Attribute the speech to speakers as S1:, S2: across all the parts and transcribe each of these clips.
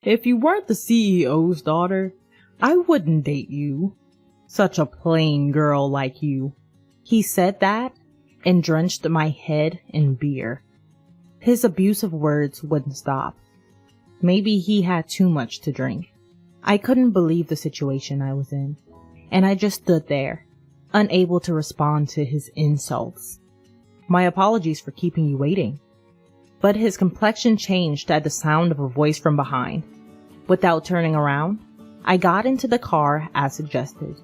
S1: If you weren't the CEO's daughter, I wouldn't date you. Such a plain girl like you. He said that and drenched my head in beer. His abusive words wouldn't stop. Maybe he had too much to drink. I couldn't believe the situation I was in, and I just stood there, unable to respond to his insults. My apologies for keeping you waiting. But his complexion changed at the sound of a voice from behind. Without turning around, I got into the car as suggested.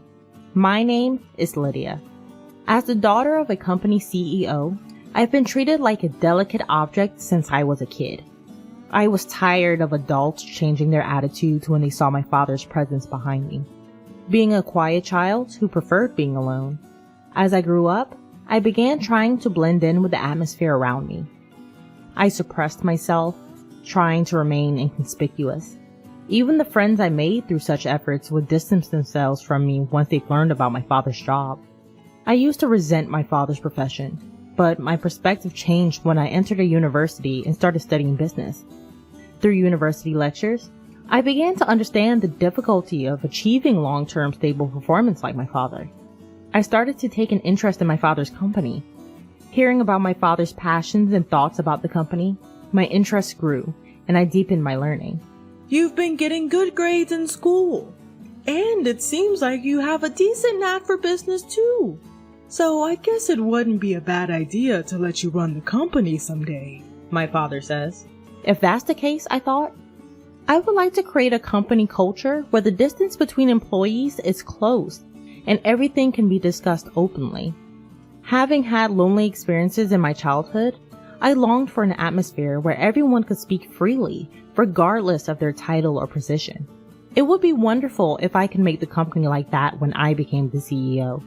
S1: My name is Lydia. As the daughter of a company CEO, I've been treated like a delicate object since I was a kid. I was tired of adults changing their attitudes when they saw my father's presence behind me. Being a quiet child who preferred being alone. As I grew up, I began trying to blend in with the atmosphere around me. I suppressed myself, trying to remain inconspicuous. Even the friends I made through such efforts would distance themselves from me once they learned about my father's job. I used to resent my father's profession, but my perspective changed when I entered a university and started studying business. Through university lectures, I began to understand the difficulty of achieving long-term stable performance like my father. I started to take an interest in my father's company. Hearing about my father's passions and thoughts about the company, my interest grew, and I deepened my learning.
S2: You've been getting good grades in school, and it seems like you have a decent knack for business too. So I guess it wouldn't be a bad idea to let you run the company someday, my father says.
S1: If that's the case, I thought, I would like to create a company culture where the distance between employees is close and everything can be discussed openly. Having had lonely experiences in my childhood, I longed for an atmosphere where everyone could speak freely, regardless of their title or position. It would be wonderful if I could make the company like that when I became the CEO.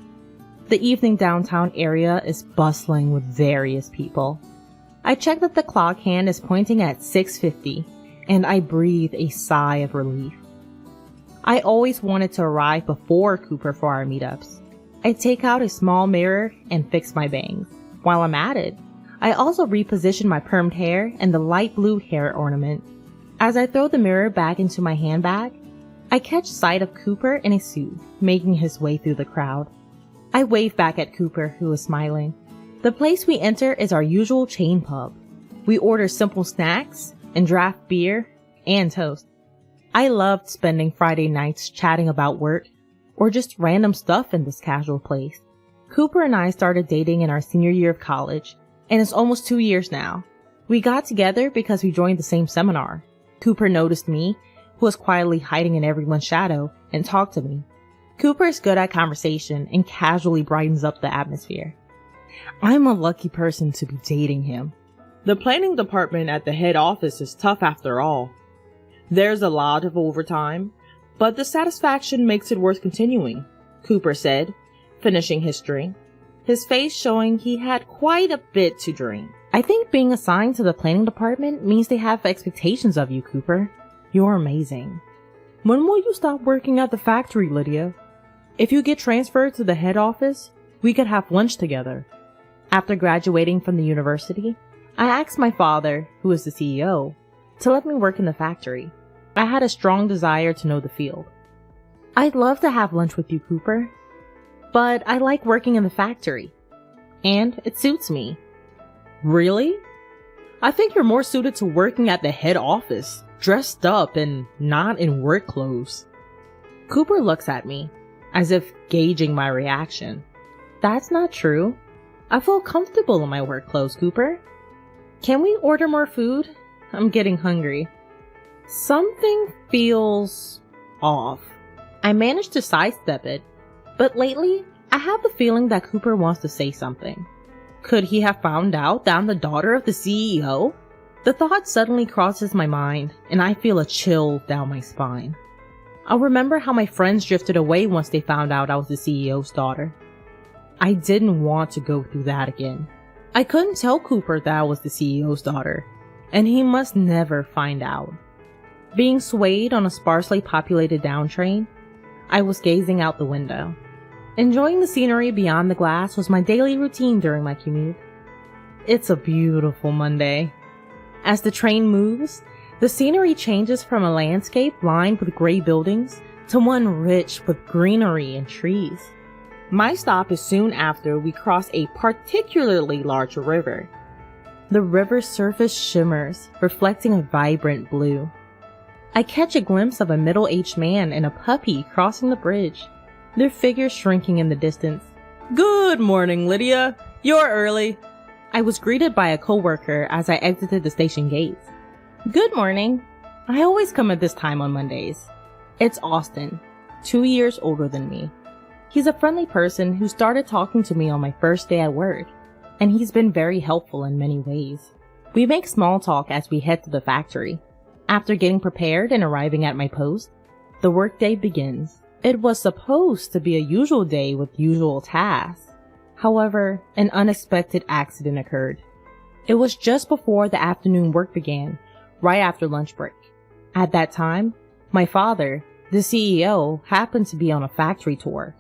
S1: The evening downtown area is bustling with various people. I check that the clock hand is pointing at 6:50, and I breathe a sigh of relief. I always wanted to arrive before Cooper for our meetups. I take out a small mirror and fix my bangs. While I'm at it, I also reposition my permed hair and the light blue hair ornament. As I throw the mirror back into my handbag, I catch sight of Cooper in a suit, making his way through the crowd. I wave back at Cooper, who is smiling. The place we enter is our usual chain pub. We order simple snacks and draft beer and toast. I loved spending Friday nights chatting about work or just random stuff in this casual place. Cooper and I started dating in our senior year of college, and it's almost 2 years now. We got together because we joined the same seminar. Cooper noticed me, who was quietly hiding in everyone's shadow, and talked to me. Cooper is good at conversation and casually brightens up the atmosphere. I'm a lucky person to be dating him.
S2: The planning department at the head office is tough after all. There's a lot of overtime, but the satisfaction makes it worth continuing, Cooper said, finishing his drink, his face showing he had quite a bit to drink.
S1: I think being assigned to the planning department means they have expectations of you, Cooper. You're amazing.
S2: When will you stop working at the factory, Lydia? If you get transferred to the head office, we could have lunch together.
S1: After graduating from the university, I asked my father, who is the CEO, to let me work in the factory. I had a strong desire to know the field. I'd love to have lunch with you, Cooper, but I like working in the factory, and it suits me.
S2: Really? I think you're more suited to working at the head office, dressed up and not in work clothes.
S1: Cooper looks at me, as if gauging my reaction. That's not true. I feel comfortable in my work clothes, Cooper. Can we order more food? I'm getting hungry. Something feels off. I managed to sidestep it, but lately, I have the feeling that Cooper wants to say something. Could he have found out that I'm the daughter of the CEO? The thought suddenly crosses my mind, and I feel a chill down my spine. I'll remember how my friends drifted away once they found out I was the CEO's daughter. I didn't want to go through that again. I couldn't tell Cooper that I was the CEO's daughter, and he must never find out. Being swayed on a sparsely populated down train, I was gazing out the window. Enjoying the scenery beyond the glass was my daily routine during my commute. It's a beautiful Monday. As the train moves, The scenery changes from a landscape lined with gray buildings to one rich with greenery and trees.
S2: My stop is soon after we cross a particularly large river.
S1: The river's surface shimmers, reflecting a vibrant blue. I catch a glimpse of a middle-aged man and a puppy crossing the bridge, their figures shrinking in the distance.
S2: "Good morning, Lydia. You're early."
S1: I was greeted by a coworker as I exited the station gates. "Good morning. I always come at this time on Mondays." It's Austin, 2 years older than me. He's a friendly person who started talking to me on my first day at work, and he's been very helpful in many ways. We make small talk as we head to the factory. After getting prepared and arriving at my post, the workday begins. It was supposed to be a usual day with usual tasks. However, an unexpected accident occurred. It was just before the afternoon work began, right after lunch break. At that time, my father, the CEO, happened to be on a factory tour.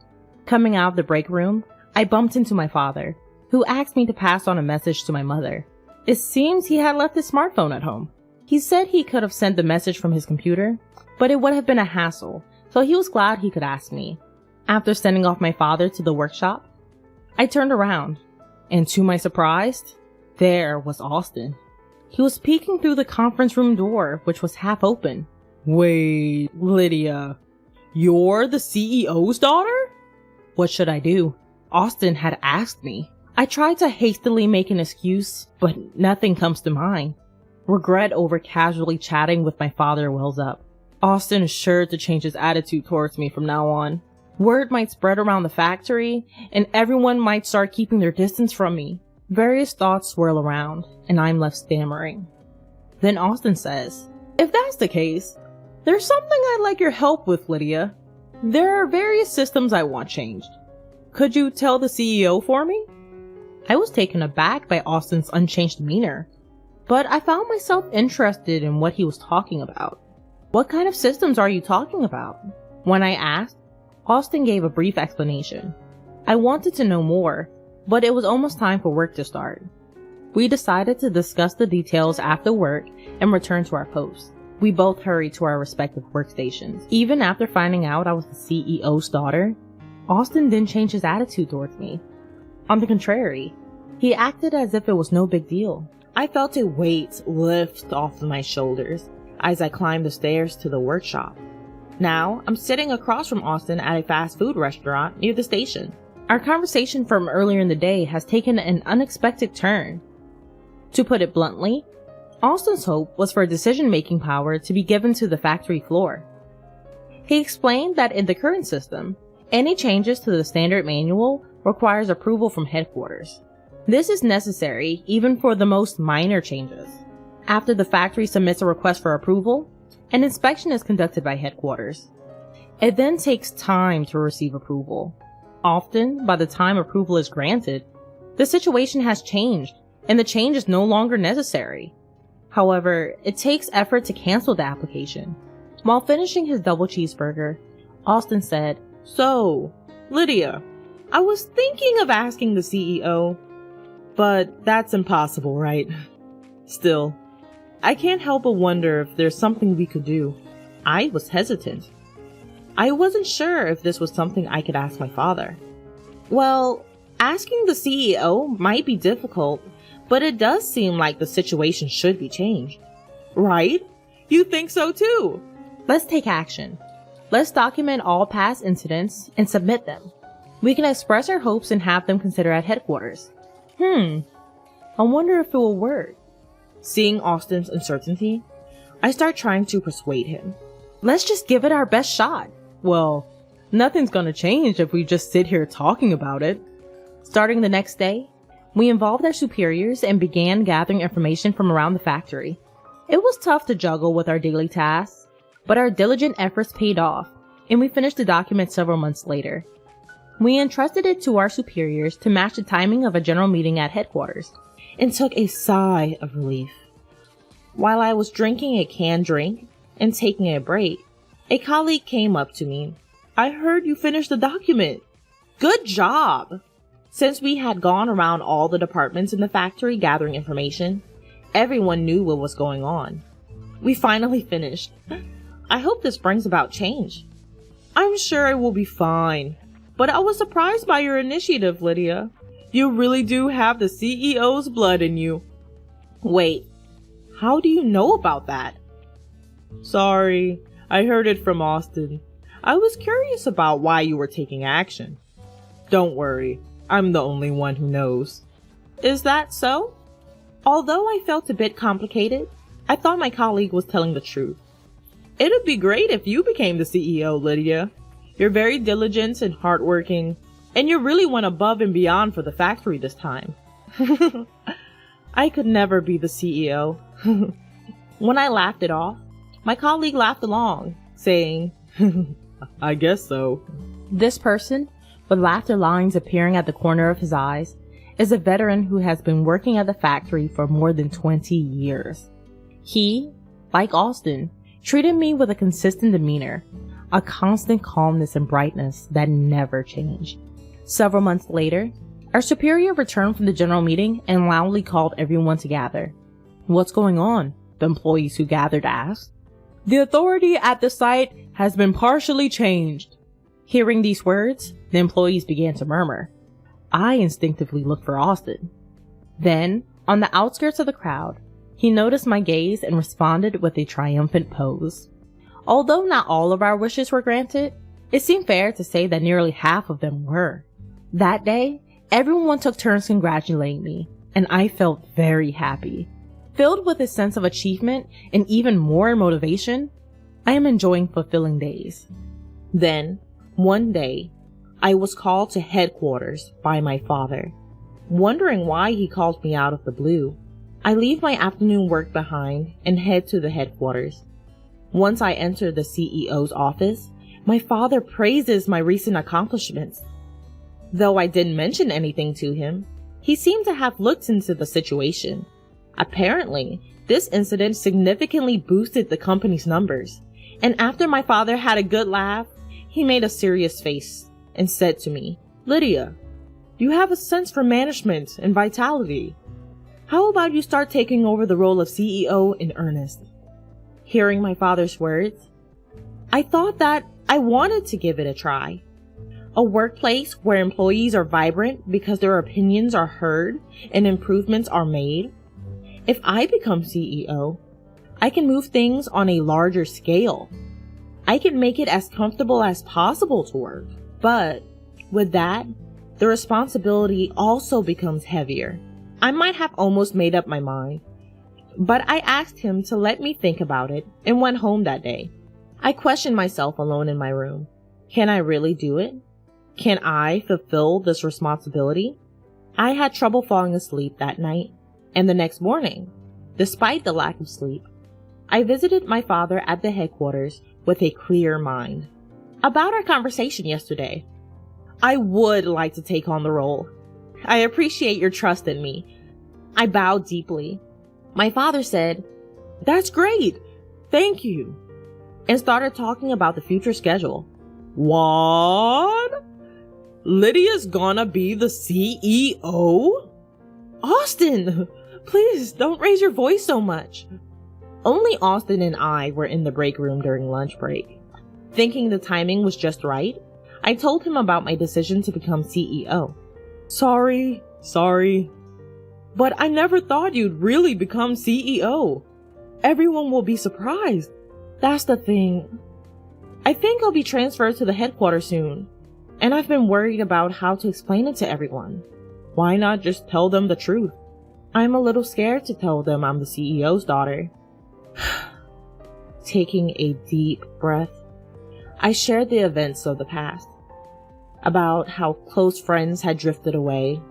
S1: Coming out of the break room, I bumped into my father, who asked me to pass on a message to my mother. It seems he had left his smartphone at home. He said he could have sent the message from his computer, but it would have been a hassle, so he was glad he could ask me. After sending off my father to the workshop, I turned around, and to my surprise, there was Austin. He was peeking through the conference room door, which was half open.
S2: "Wait, Lydia, you're the CEO's daughter?"
S1: What should I do? Austin had asked me. I tried to hastily make an excuse, but nothing comes to mind. Regret over casually chatting with my father wells up. Austin is sure to change his attitude towards me from now on. Word might spread around the factory, and everyone might start keeping their distance from me. Various thoughts swirl around, and I'm left stammering. Then Austin says,
S2: "If that's the case, there's something I'd like your help with, Lydia. There are various systems I want changed. Could you tell the CEO for me?"
S1: I was taken aback by Austin's unchanged demeanor, but I found myself interested in what he was talking about. "What kind of systems are you talking about?" When I asked, Austin gave a brief explanation. I wanted to know more, but it was almost time for work to start. We decided to discuss the details after work and return to our posts. We both hurried to our respective workstations. Even after finding out I was the CEO's daughter, Austin didn't change his attitude towards me. On the contrary, he acted as if it was no big deal.
S2: I felt a weight lift off my shoulders as I climbed the stairs to the workshop. Now, I'm sitting across from Austin at a fast food restaurant near the station.
S1: Our conversation from earlier in the day has taken an unexpected turn. To put it bluntly, Austin's hope was for decision-making power to be given to the factory floor. He explained that in the current system, any changes to the standard manual requires approval from headquarters. This is necessary even for the most minor changes. After the factory submits a request for approval, an inspection is conducted by headquarters. It then takes time to receive approval. Often, by the time approval is granted, the situation has changed and the change is no longer necessary. However, it takes effort to cancel the application. While finishing his double cheeseburger, Austin said,
S2: "So, Lydia, I was thinking of asking the CEO, but that's impossible, right? Still, I can't help but wonder if there's something we could do." I was hesitant. I wasn't sure if this was something I could ask my father. "Well, asking the CEO might be difficult, but it does seem like the situation should be changed. Right? You think so too?"
S1: Let's take action. Let's document all past incidents and submit them. We can express our hopes and have them considered at headquarters. I wonder if it will work.
S2: Seeing Austin's uncertainty, I start trying to persuade him.
S1: Let's just give it our best shot.
S2: Well, nothing's gonna change if we just sit here talking about it.
S1: Starting the next day, we involved our superiors and began gathering information from around the factory. It was tough to juggle with our daily tasks, but our diligent efforts paid off, and we finished the document several months later. We entrusted it to our superiors to match the timing of a general meeting at headquarters,
S2: and took a sigh of relief. While I was drinking a canned drink and taking a break, a colleague came up to me. "I heard you finished the document. Good job!" Since we had gone around all the departments in the factory gathering information, everyone knew what was going on. We finally finished. I hope this brings about change. I'm sure it will be fine. But I was surprised by your initiative, Lydia. You really do have the CEO's blood in you. Wait, how do you know about that? Sorry, I heard it from Austin. I was curious about why you were taking action. Don't worry, I'm the only one who knows. Is that so? Although I felt a bit complicated, I thought my colleague was telling the truth. It'd be great if you became the CEO, Lydia. You're very diligent and hardworking, and you really went above and beyond for the factory this time. I could never be the CEO. When I laughed it off, my colleague laughed along, saying, I guess so.
S1: This person, with laughter lines appearing at the corner of his eyes, is a veteran who has been working at the factory for more than 20 years. He, like Austin, treated me with a consistent demeanor, a constant calmness and brightness that never changed. Several months later, our superior returned from the general meeting and loudly called everyone to gather. What's going on? The employees who gathered asked. The authority at the site has been partially changed. Hearing these words, the employees began to murmur. I instinctively looked for Austin. Then, on the outskirts of the crowd, he noticed my gaze and responded with a triumphant pose. Although not all of our wishes were granted, it seemed fair to say that nearly half of them were. That day, everyone took turns congratulating me, and I felt very happy. Filled with a sense of achievement and even more motivation, I am enjoying fulfilling days. Then, one day, I was called to headquarters by my father. Wondering why he called me out of the blue, I leave my afternoon work behind and head to the headquarters. Once I enter the CEO's office, my father praises my recent accomplishments. Though I didn't mention anything to him, he seemed to have looked into the situation. Apparently, this incident significantly boosted the company's numbers, and after my father had a good laugh, he made a serious face and said to me, Lydia, you have a sense for management and vitality. How about you start taking over the role of CEO in earnest? Hearing my father's words, I thought that I wanted to give it a try. A workplace where employees are vibrant because their opinions are heard and improvements are made. If I become CEO, I can move things on a larger scale. I can make it as comfortable as possible to work. But with that, the responsibility also becomes heavier. I might have almost made up my mind, but I asked him to let me think about it and went home that day. I questioned myself alone in my room. Can I really do it? Can I fulfill this responsibility? I had trouble falling asleep that night, and the next morning, despite the lack of sleep, I visited my father at the headquarters with a clear mind. About our conversation yesterday, I would like to take on the role. I appreciate your trust in me. I bowed deeply. My father said, That's great. Thank you. And started talking about the future schedule. What? Lydia's gonna be the CEO? Austin, please don't raise your voice so much. Only Austin and I were in the break room during lunch break. Thinking the timing was just right, I told him about my decision to become CEO. Sorry. But I never thought you'd really become CEO. Everyone will be surprised. That's the thing. I think I'll be transferred to the headquarters soon, and I've been worried about how to explain it to everyone. Why not just tell them the truth? I'm a little scared to tell them I'm the CEO's daughter. Taking a deep breath, I shared the events of the past, about how close friends had drifted away,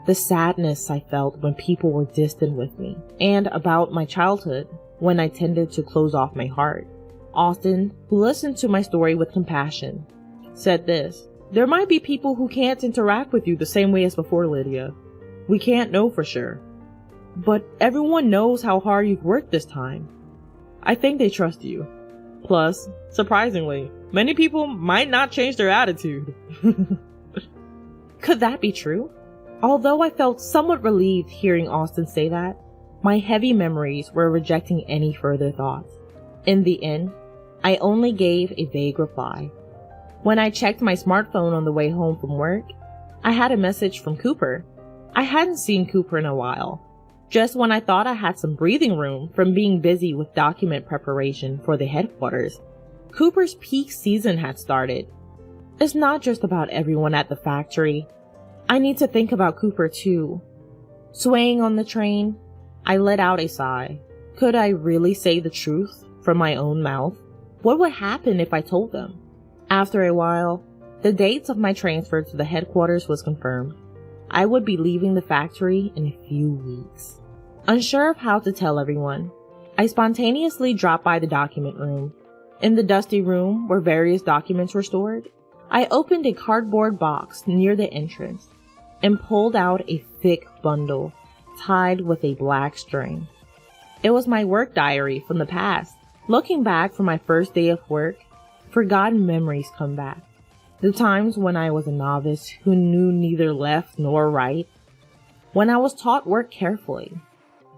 S1: the sadness I felt when people were distant with me, and about my childhood when I tended to close off my heart. Austin, who listened to my story with compassion, said this, There might be people who can't interact with you the same way as before, Lydia. We can't know for sure. But everyone knows how hard you've worked this time. I think they trust you. Plus, surprisingly, many people might not change their attitude. Could that be true? Although I felt somewhat relieved hearing Austin say that,
S2: My heavy memories were rejecting any further thoughts. In the end, I only gave a vague reply. When I checked my smartphone on the way home from work, I had a message from Cooper. I hadn't seen Cooper in a while. Just when I thought I had some breathing room from being busy with document preparation for the headquarters, Cooper's peak season had started. It's not just about everyone at the factory. I need to think about Cooper too. Swaying on the train, I let out a sigh. Could I really say the truth from my own mouth? What would happen if I told them? After a while, the dates of my transfer to the headquarters was confirmed. I would be leaving the factory in a few weeks. Unsure of how to tell everyone, I spontaneously dropped by the document room. In the dusty room where various documents were stored, I opened a cardboard box near the entrance and pulled out a thick bundle tied with a black string. It was my work diary from the past. Looking back from my first day of work, forgotten memories come back. The times when I was a novice who knew neither left nor right. When I was taught work carefully.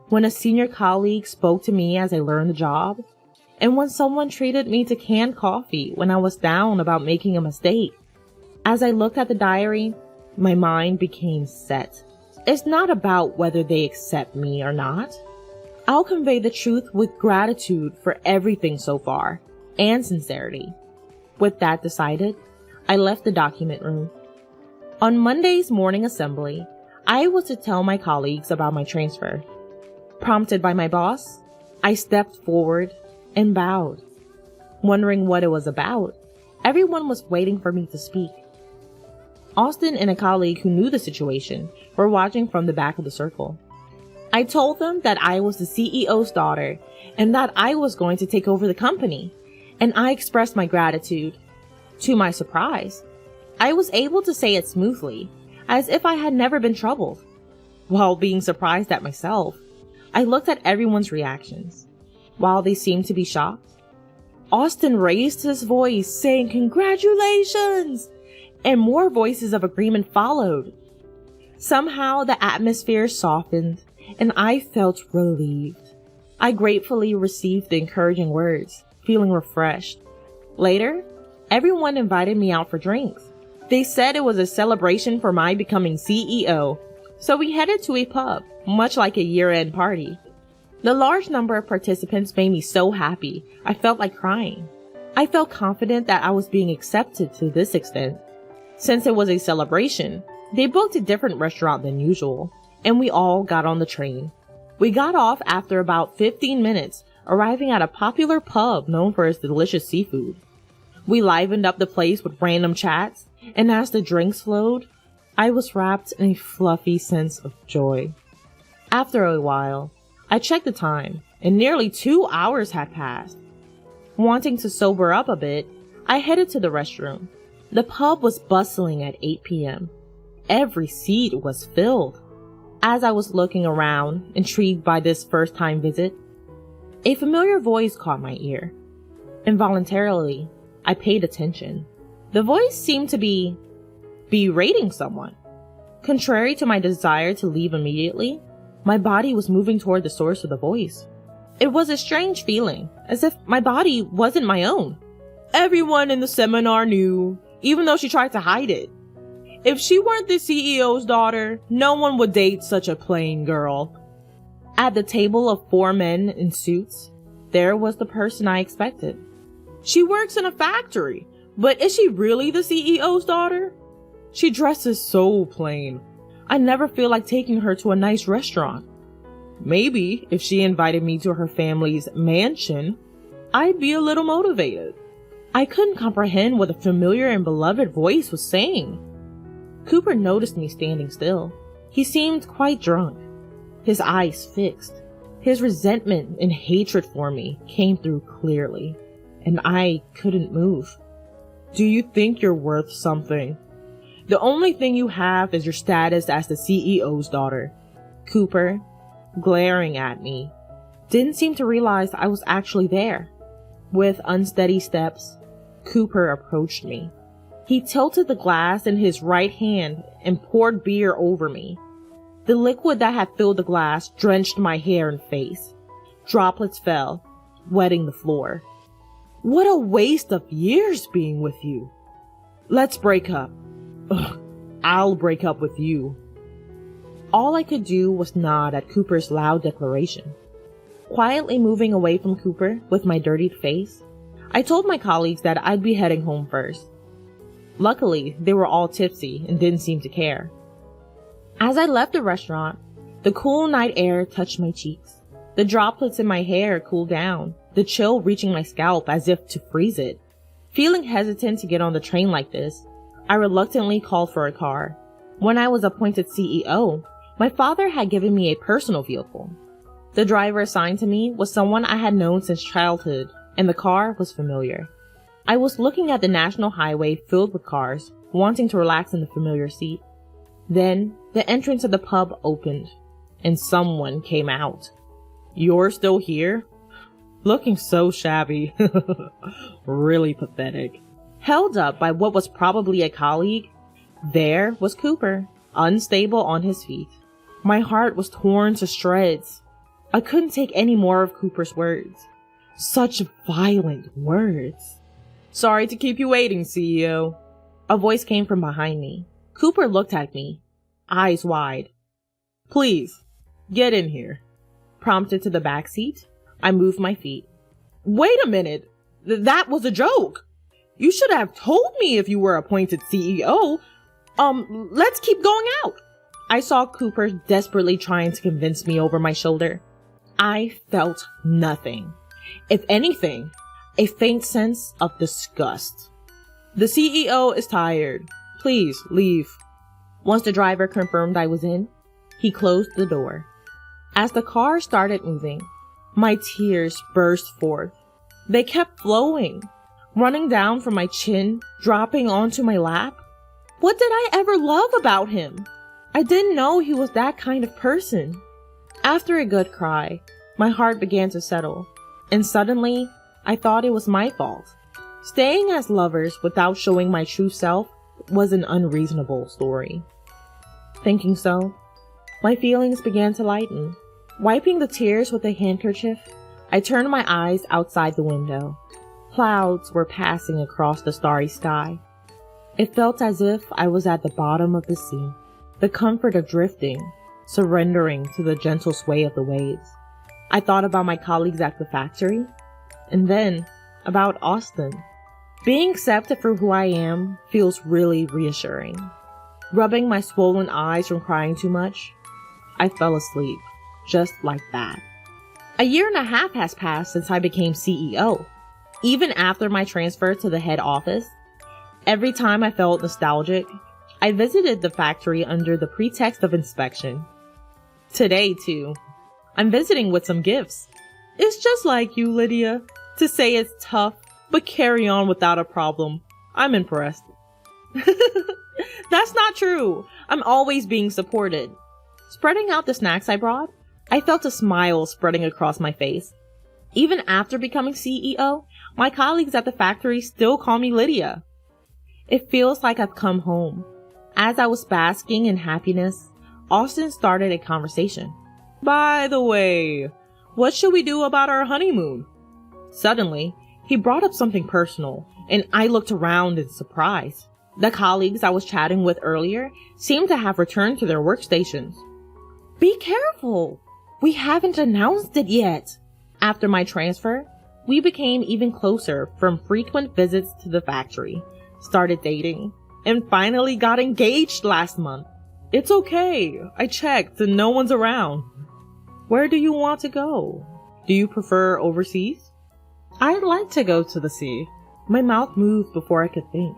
S2: When a senior colleague spoke to me as I learned the job. And when someone treated me to canned coffee when I was down about making a mistake. As I looked at the diary, my mind became set. It's not about whether they accept me or not. I'll convey the truth with gratitude for everything so far, and sincerity. With that decided, I left the document room. On Monday's morning assembly, I was to tell my colleagues about my transfer. Prompted by my boss, I stepped forward and bowed. Wondering what it was about, everyone was waiting for me to speak. Austin and a colleague who knew the situation were watching from the back of the circle. I told them that I was the CEO's daughter and that I was going to take over the company, and I expressed my gratitude. To my surprise, I was able to say it smoothly, as if I had never been troubled. While being surprised at myself, I looked at everyone's reactions. While they seemed to be shocked, Austin raised his voice saying congratulations, and more voices of agreement followed. Somehow the atmosphere softened and I felt relieved. I gratefully received the encouraging words, feeling refreshed. Later, everyone invited me out for drinks. They said it was a celebration for my becoming CEO, so we headed to a pub, much like a year-end party. The large number of participants made me so happy, I felt like crying. I felt confident that I was being accepted to this extent. Since it was a celebration, they booked a different restaurant than usual, and we all got on the train. We got off after about 15 minutes, arriving at a popular pub known for its delicious seafood. We livened up the place with random chats, and as the drinks flowed, I was wrapped in a fluffy sense of joy. After a while, I checked the time, and nearly 2 hours had passed. Wanting to sober up a bit, I headed to the restroom. The pub was bustling at 8 p.m. Every seat was filled. As I was looking around, intrigued by this first-time visit, a familiar voice caught my ear. Involuntarily, I paid attention. The voice seemed to be berating someone. Contrary to my desire to leave immediately, my body was moving toward the source of the voice. It was a strange feeling, as if my body wasn't my own. Everyone in the seminar knew, even though she tried to hide it. If she weren't the CEO's daughter, no one would date such a plain girl. At the table of 4 men in suits, there was the person I expected. She works in a factory, but is she really the CEO's daughter? She dresses so plain. I never feel like taking her to a nice restaurant. Maybe if she invited me to her family's mansion, I'd be a little motivated. I couldn't comprehend what the familiar and beloved voice was saying. Cooper noticed me standing still. He seemed quite drunk, his eyes fixed. His resentment and hatred for me came through clearly, and I couldn't move. Do you think you're worth something? The only thing you have is your status as the CEO's daughter. Cooper, glaring at me, didn't seem to realize I was actually there. With unsteady steps, Cooper approached me. He tilted the glass in his right hand and poured beer over me. The liquid that had filled the glass drenched my hair and face. Droplets fell, wetting the floor. What a waste of years being with you. Let's break up. Ugh, I'll break up with you. All I could do was nod at Cooper's loud declaration. Quietly moving away from Cooper with my dirtied face, I told my colleagues that I'd be heading home first. Luckily, they were all tipsy and didn't seem to care. As I left the restaurant, the cool night air touched my cheeks. The droplets in my hair cooled down, the chill reaching my scalp as if to freeze it. Feeling hesitant to get on the train like this, I reluctantly called for a car. When I was appointed CEO, my father had given me a personal vehicle. The driver assigned to me was someone I had known since childhood, and the car was familiar. I was looking at the national highway filled with cars, wanting to relax in the familiar seat. Then, the entrance of the pub opened, and someone came out. You're still here? Looking so shabby. Really pathetic. Held up by what was probably a colleague, there was Cooper, unstable on his feet. My heart was torn to shreds. I couldn't take any more of Cooper's words. Such violent words. Sorry to keep you waiting, CEO. A voice came from behind me. Cooper looked at me, eyes wide. Please, get in here. Prompted to the back seat, I moved my feet. Wait a minute. That was a joke. You should have told me if you were appointed CEO. Let's keep going out. I saw Cooper desperately trying to convince me over my shoulder. I felt nothing. If anything, a faint sense of disgust. The CEO is tired. Please leave. Once the driver confirmed I was in, he closed the door. As the car started moving, my tears burst forth. They kept flowing, running down from my chin, dropping onto my lap. What did I ever love about him? I didn't know he was that kind of person. After a good cry, my heart began to settle, and suddenly, I thought it was my fault. Staying as lovers without showing my true self was an unreasonable story. Thinking so, my feelings began to lighten. Wiping the tears with a handkerchief, I turned my eyes outside the window. Clouds were passing across the starry sky. It felt as if I was at the bottom of the sea, the comfort of drifting, surrendering to the gentle sway of the waves. I thought about my colleagues at the factory, and then about Austin. Being accepted for who I am feels really reassuring. Rubbing my swollen eyes from crying too much, I fell asleep, just like that. A year and a half has passed since I became CEO. Even after my transfer to the head office, every time I felt nostalgic, I visited the factory under the pretext of inspection. Today, too, I'm visiting with some gifts. It's just like you, Lydia, to say it's tough, but carry on without a problem. I'm impressed. That's not true. I'm always being supported. Spreading out the snacks I brought, I felt a smile spreading across my face. Even after becoming CEO, my colleagues at the factory still call me Lydia. It feels like I've come home. As I was basking in happiness, Austin started a conversation. By the way, what should we do about our honeymoon? Suddenly, he brought up something personal, and I looked around in surprise. The colleagues I was chatting with earlier seemed to have returned to their workstations. Be careful! We haven't announced it yet. After my transfer, we became even closer from frequent visits to the factory, started dating, and finally got engaged last month. It's okay. I checked and no one's around. Where do you want to go? Do you prefer overseas? I'd like to go to the sea. My mouth moved before I could think.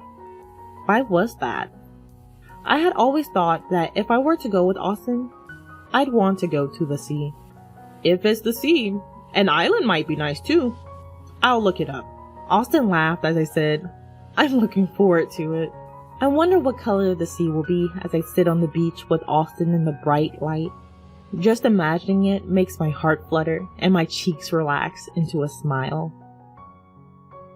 S2: Why was that? I had always thought that if I were to go with Austin, I'd want to go to the sea. If it's the sea, an island might be nice too. I'll look it up. Austin laughed as I said, I'm looking forward to it. I wonder what color the sea will be as I sit on the beach with Austin in the bright light. Just imagining it makes my heart flutter and my cheeks relax into a smile.